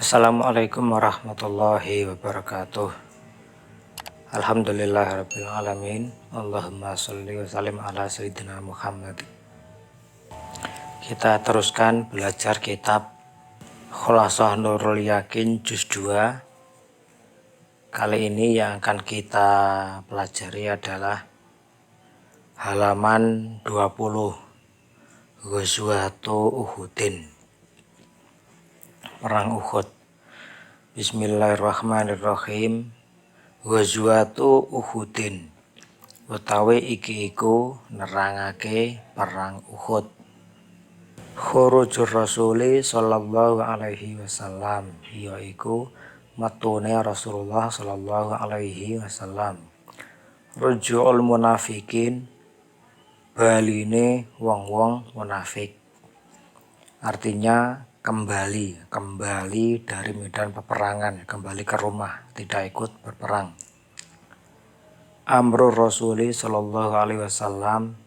Assalamualaikum warahmatullahi wabarakatuh. Alhamdulillahirabbil alamin. Allahumma sholli wa sallim ala sayyidina Muhammad. Kita teruskan belajar kitab Kholasah Nurul Yakin juz 2. Kali ini yang akan kita pelajari adalah halaman 20, Ghazwatu Uhudin, Perang Uhud. Bismillahirrahmanirrahim. Ghazwatu Uhudin utawi iki iku nerangake perang Uhud. Khurujur Rasuli sallallahu alaihi wasallam, yaiku metune Rasulullah sallallahu alaihi wasallam. Rujuul munafikin, baline wong-wong munafik. Artinya kembali dari medan peperangan, kembali ke rumah, tidak ikut berperang. Amrul Rasuli sallallahu alaihi wasallam,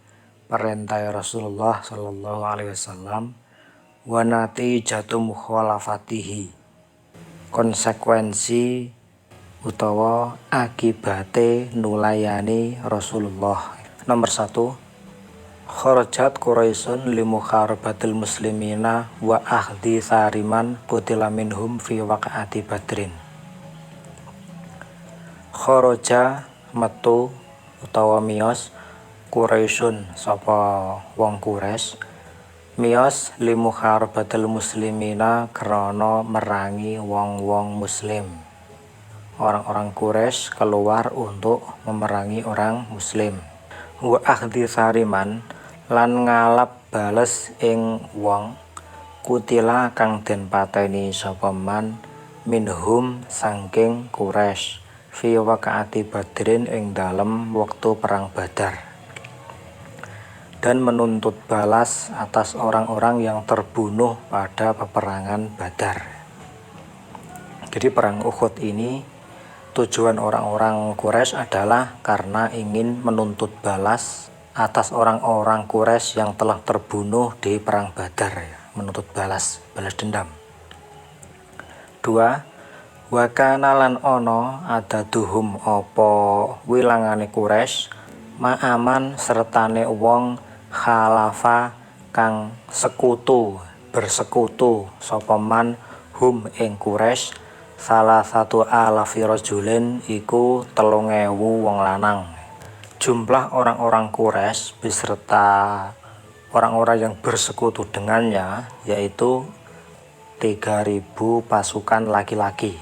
perintah Rasulullah sallallahu alaihi wasallam. Wanati jatuh mukhalafatihi, konsekuensi utawa akibate nulayani Rasulullah. Nomor 1, kharajat Quraisyun li mukharabatil muslimina wa ahdi sariman qutila minhum fi waqa'ati Badrin. Kharaja metu utawa miyos Quraisyun sapa wong Quraisy, miyos li mukharabatil muslimina krana merangi wong-wong muslim. Orang-orang Quraisy keluar untuk memerangi orang muslim. Wa ahdi sariman, lan ngalap bales ing wong kutila kang den pateni sapa man minhum saking Quraisy fi waqa'ati Badrin ing dalem wektu perang Badar, dan menuntut balas atas orang-orang yang terbunuh pada peperangan Badar. Jadi perang Uhud ini tujuan orang-orang Quraisy adalah karena ingin menuntut balas atas orang-orang Quraisy yang telah terbunuh di perang Badar, menuntut balas dendam. 2. Wa kana lan ono adaduhum apa wilangane Quraisy ma'aman sertane wong khalafa kang bersekutu sapa man hum ing Quraisy salah satu alafi rajulin iku 3.000 wong lanang. Jumlah orang-orang Quraisy beserta orang-orang yang bersekutu dengannya yaitu 3.000 pasukan laki-laki.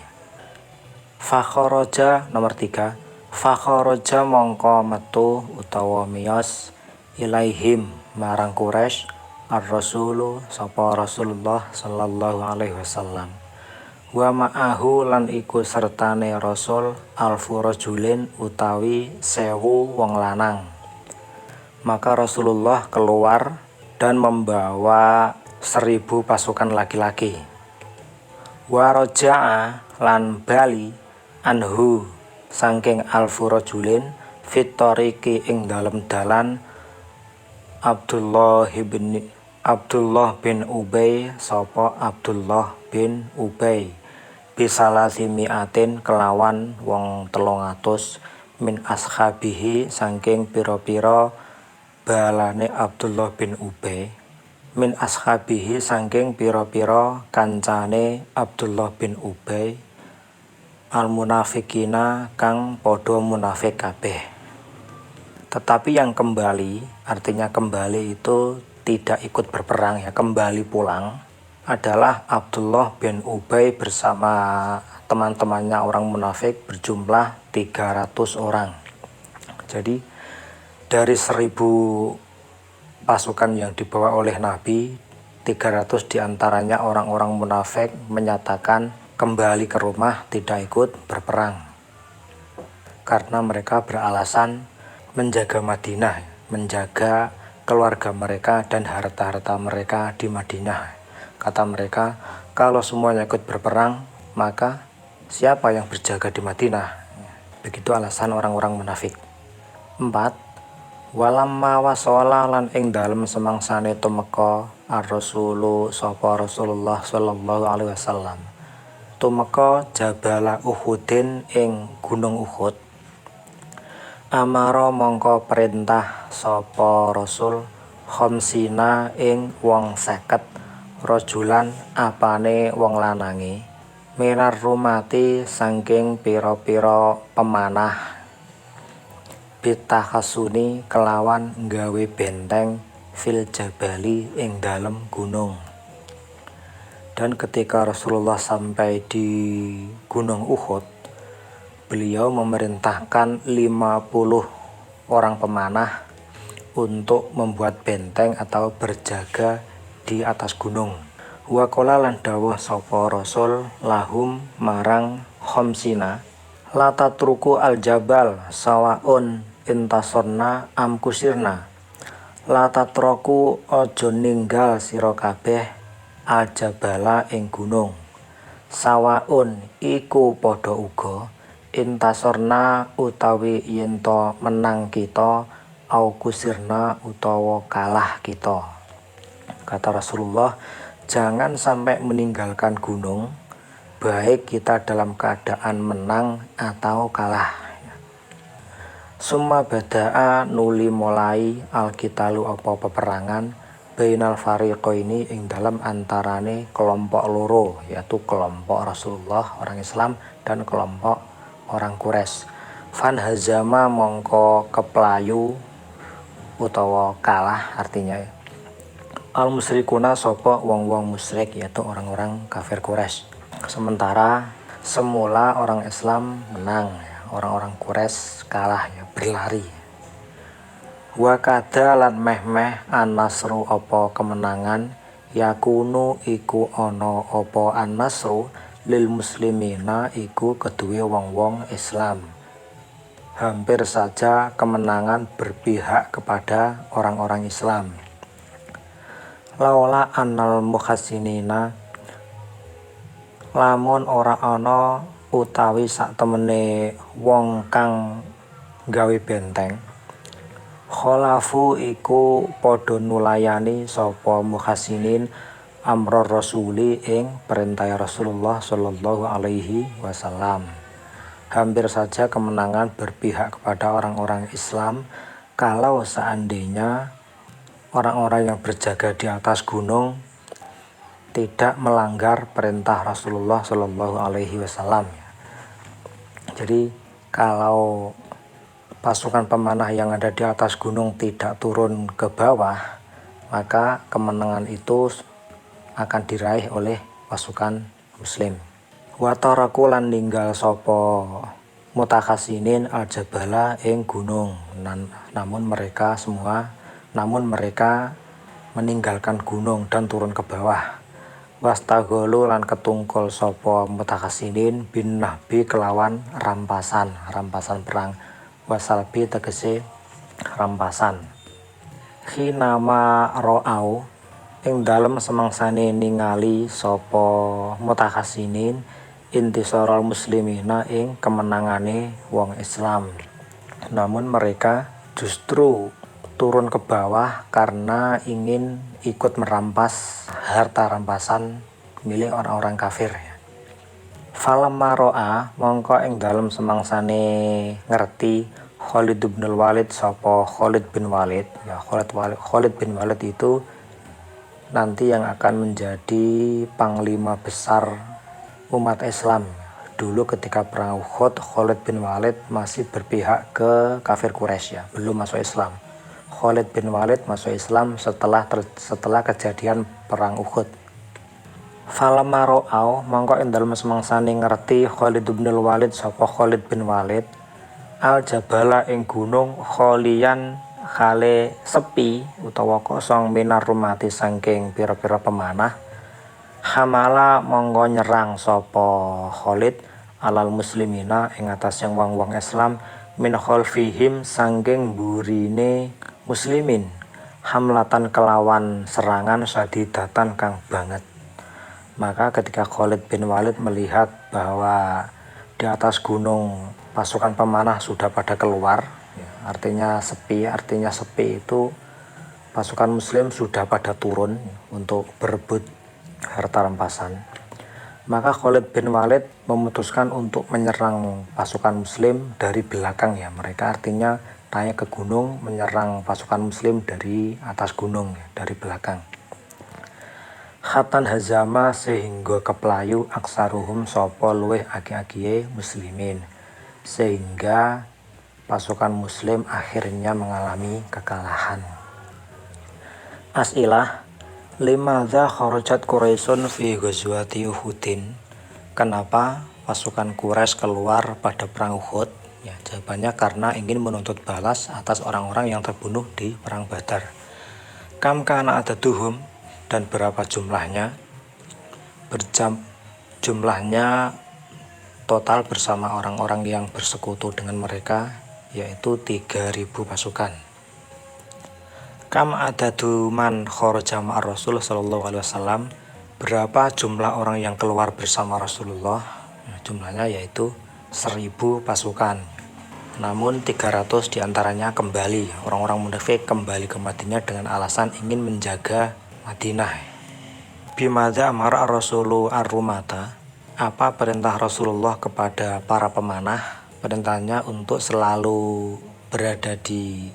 Fakharaja nomor 3. Fakharaja mongko metu utawa miyos ilaihim marang Quraisy ar-rasulu sapa Rasulullah sallallahu alaihi wasallam. Wa ma'ahu lan iku sertane Rasul alfu rajulin utawi 1000 wong lanang. Maka Rasulullah keluar dan membawa 1000 pasukan laki-laki. Wa raja'a lan bali anhu saking alfu rajulin fitoriki ing dalem dalan Abdullah bin Ubay sapa Abdullah bin Ubay bisalasi mi'atin kelawan wong 300 min ashabihi saking pira-pira balane Abdullah bin Ubay, min ashabihi saking pira-pira kancane Abdullah bin Ubay al munafikina kang padha munafik kabeh. Tetapi yang kembali, artinya kembali itu tidak ikut berperang, ya, kembali pulang, adalah Abdullah bin Ubay bersama teman-temannya orang munafik berjumlah 300 orang. Jadi dari 1000 pasukan yang dibawa oleh Nabi, 300 diantaranya orang-orang munafik menyatakan kembali ke rumah, tidak ikut berperang karena mereka beralasan menjaga Madinah, menjaga keluarga mereka dan harta-harta mereka di Madinah. Kata mereka, kalau semuanya ikut berperang, maka siapa yang berjaga di Madinah? Begitu alasan orang-orang munafik. 4. Walamma wasala lan ing dalem semangsane tumeka ar-rasulu sapa Rasulullah sallallahu alaihi wasallam tumeka Jabala Uhudin ing Gunung Uhud. Amara mongko perintah sapa Rasul khamsina ing wong 50 rajulan apane wong lanange minar rumati saking pira-pira pemanah bitahasuni kelawan nggawe benteng fil jabali ing dalem gunung. Dan ketika Rasulullah sampai di Gunung Uhud, beliau memerintahkan 50 orang pemanah untuk membuat benteng atau berjaga di atas gunung. Wa qala lan dawuh sapa Rasul lahum marang khamsina la tatruku al jabal sawaun intasonna am kusirna. La tatroku aja ninggal sira kabeh al jabala ing gunung. Sawaun iku padha uga intasorna utawi yen to menang kita au kusirna utawa kalah kita. Kata Rasulullah, jangan sampai meninggalkan gunung baik kita dalam keadaan menang atau kalah. Summa bada'a nuli mulai alkitalu apa peperangan bainal fariqaini ing dalam antarane kelompok loro, yaitu kelompok Rasulullah orang Islam dan kelompok orang Quraisy. Fan hazama mongko keplayu utawa kalah artinya al musyrikuna sapa wong-wong musyrik, yaitu orang-orang kafir Quraisy. Sementara semula orang Islam menang, orang-orang Quraisy kalah, ya berlari. Wa kada lan meh-meh an-nasru apa kemenangan yakunu iku ana apa an-nasru lil muslimina iku kedue wong-wong Islam. Hampir saja kemenangan berpihak kepada orang-orang Islam. Laula annal muhassinina lamun ora ana utawi sak temene wong kang gawe benteng kholafu iku padha nulayani sapa muhassinin amror rasuli ing perintah Rasulullah sallallahu alaihi wasallam. Hampir saja kemenangan berpihak kepada orang-orang Islam kalau seandainya orang-orang yang berjaga di atas gunung tidak melanggar perintah Rasulullah sallallahu alaihi wasallam. Jadi kalau pasukan pemanah yang ada di atas gunung tidak turun ke bawah, maka kemenangan itu akan diraih oleh pasukan muslim. Wa taraku lan ninggal sapa mutakhasinin al-jabala ing gunung. Namun mereka meninggalkan gunung dan turun ke bawah. Wastagolu lan ketungkol sapa mutakhasinin bin nahbi kelawan rampasan perang. Wasalbi tegese rampasan. Khinama ro'au ing dalem semangsane ningali sapa mutakhasinin intisarul muslimina ing kemenangane wong Islam. Namun mereka justru turun ke bawah karena ingin ikut merampas harta rampasan milik orang-orang kafir. Falamma ro'a mongko ing dalem semangsane ngerti Khalid bin Walid sapa Khalid bin Walid. Ya, Khalid bin Walid itu nanti yang akan menjadi panglima besar umat Islam. Dulu ketika perang Uhud, Khalid bin Walid masih berpihak ke kafir Quraisy, ya, belum masuk Islam. Khalid bin Walid masuk Islam setelah kejadian perang Uhud. Falamma ro'au mongko ing dalem semangsane ngerti Khalid bin Walid sapa Khalid bin Walid al jabala ing gunung kholian khale sepi utawa kosong minar rumati saking pira-pira pemanah. Hamala monggo nyerang sapa Khalid alal muslimina ing atas yang wong-wong Islam min khalfihim saking burine muslimin hamlatan kelawan serangan sadidatan kang banget. Maka ketika Khalid bin Walid melihat bahwa di atas gunung pasukan pemanah sudah pada keluar, ya, artinya sepi itu pasukan muslim sudah pada turun untuk berebut harta rampasan. Maka Khalid bin Walid memutuskan untuk menyerang pasukan muslim dari belakang ya. Mereka artinya naik ke gunung menyerang pasukan muslim dari atas gunung ya, dari belakang. Khatan hazama sehingga keplayu aksaruhum sopo luweh agi-agie muslimin. Sehingga pasukan muslim akhirnya mengalami kekalahan. As'ilah limadza kharajat Quraisyun fi ghazwati Uhudin? Kenapa pasukan Quraisy keluar pada perang Uhud? Ya, jawabannya karena ingin menuntut balas atas orang-orang yang terbunuh di perang Badar. Kam kana adaduhum, dan berapa jumlahnya? Jumlahnya total bersama orang-orang yang bersekutu dengan mereka yaitu 3.000 pasukan. Kam adadu man kharaja ma'ar Rasul sallallahu alaihi wasallam? Berapa jumlah orang yang keluar bersama Rasulullah? Jumlahnya yaitu 1.000 pasukan. Namun 300 diantaranya kembali. Orang-orang munafik kembali ke Madinah dengan alasan ingin menjaga Madinah. Bimadza amara Rasulu ar-rumata? Apa perintah Rasulullah kepada para pemanah? Perintahnya untuk selalu berada di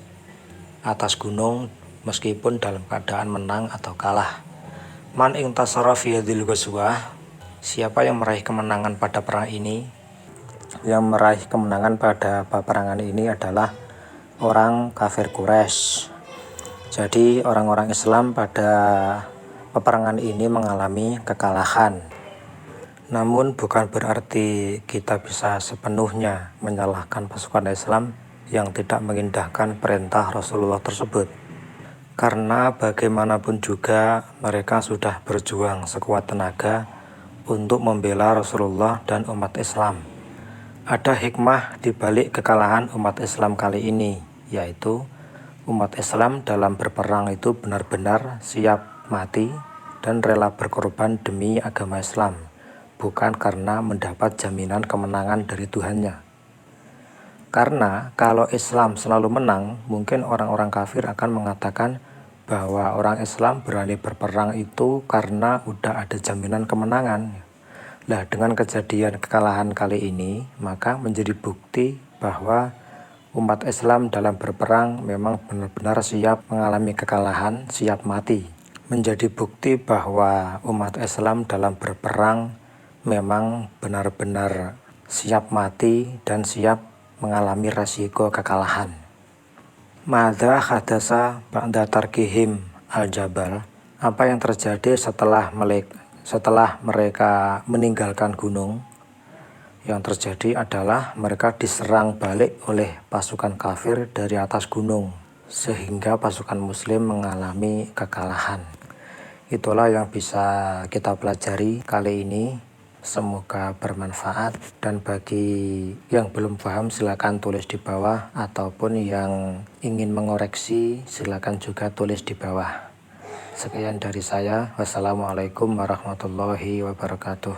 atas gunung meskipun dalam keadaan menang atau kalah. Man intasara fi hadhil ghazwah? Siapa yang meraih kemenangan pada perang ini? Yang meraih kemenangan pada peperangan ini adalah orang kafir Quraisy. Jadi orang-orang Islam pada peperangan ini mengalami kekalahan. Namun bukan berarti kita bisa sepenuhnya menyalahkan pasukan Islam yang tidak mengindahkan perintah Rasulullah tersebut. Karena bagaimanapun juga mereka sudah berjuang sekuat tenaga untuk membela Rasulullah dan umat Islam. Ada hikmah di balik kekalahan umat Islam kali ini, yaitu umat Islam dalam berperang itu benar-benar siap mati dan rela berkorban demi agama Islam, bukan karena mendapat jaminan kemenangan dari Tuhannya. Karena kalau Islam selalu menang, mungkin orang-orang kafir akan mengatakan bahwa orang Islam berani berperang itu karena udah ada jaminan kemenangan. Nah, dengan kejadian kekalahan kali ini, maka menjadi bukti bahwa umat Islam dalam berperang memang benar-benar siap mengalami kekalahan, siap mati. Menjadi bukti bahwa umat Islam dalam berperang memang benar-benar siap mati dan siap mengalami resiko kekalahan. Madza hadasa ba'da tarkihim al-jabal? Apa yang terjadi setelah mereka meninggalkan gunung? Yang terjadi adalah mereka diserang balik oleh pasukan kafir dari atas gunung, sehingga pasukan muslim mengalami kekalahan. Itulah yang bisa kita pelajari kali ini. Semoga bermanfaat, dan bagi yang belum paham silakan tulis di bawah, ataupun yang ingin mengoreksi silakan juga tulis di bawah. Sekian dari saya. Wassalamualaikum warahmatullahi wabarakatuh.